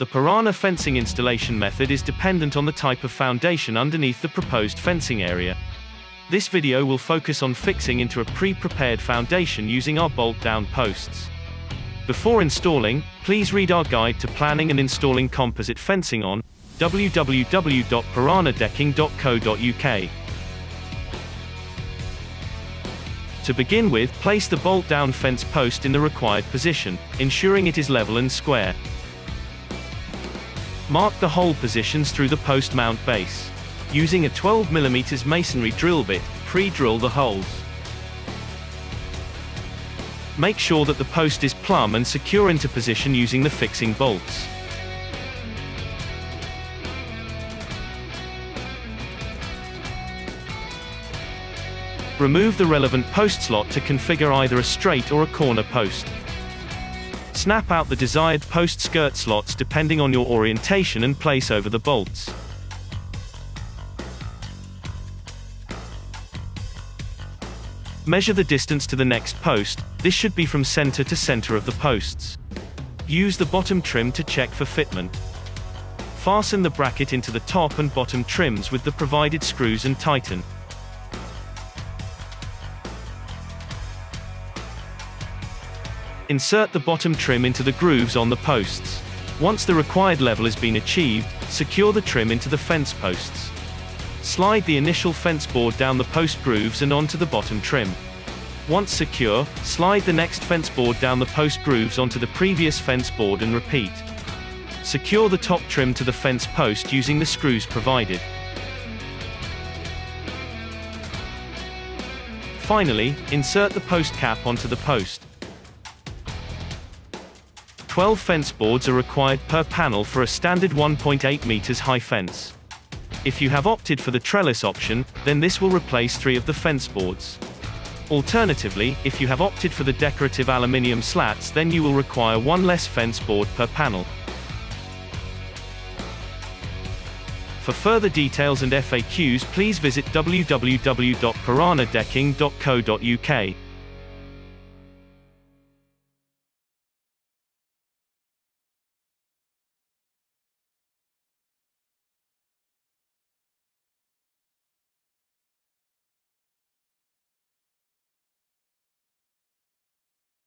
The Piranha fencing installation method is dependent on the type of foundation underneath the proposed fencing area. This video will focus on fixing into a pre-prepared foundation using our bolt-down posts. Before installing, please read our guide to planning and installing composite fencing on www.piranhadecking.co.uk. To begin with, place the bolt-down fence post in the required position, ensuring it is level and square. Mark the hole positions through the post mount base. Using a 12 mm masonry drill bit, pre-drill the holes. Make sure that the post is plumb and secure into position using the fixing bolts. Remove the relevant post slot to configure either a straight or a corner post. Snap out the desired post skirt slots depending on your orientation and place over the bolts. Measure the distance to the next post. This should be from center to center of the posts. Use the bottom trim to check for fitment. Fasten the bracket into the top and bottom trims with the provided screws and tighten. Insert the bottom trim into the grooves on the posts. Once the required level has been achieved, secure the trim into the fence posts. Slide the initial fence board down the post grooves and onto the bottom trim. Once secure, slide the next fence board down the post grooves onto the previous fence board and repeat. Secure the top trim to the fence post using the screws provided. Finally, insert the post cap onto the post. 12 fence boards are required per panel for a standard 1.8 meters high fence. If you have opted for the trellis option, then this will replace 3 of the fence boards. Alternatively, if you have opted for the decorative aluminium slats, then you will require 1 less fence board per panel. For further details and FAQs, please visit www.piranhadecking.co.uk.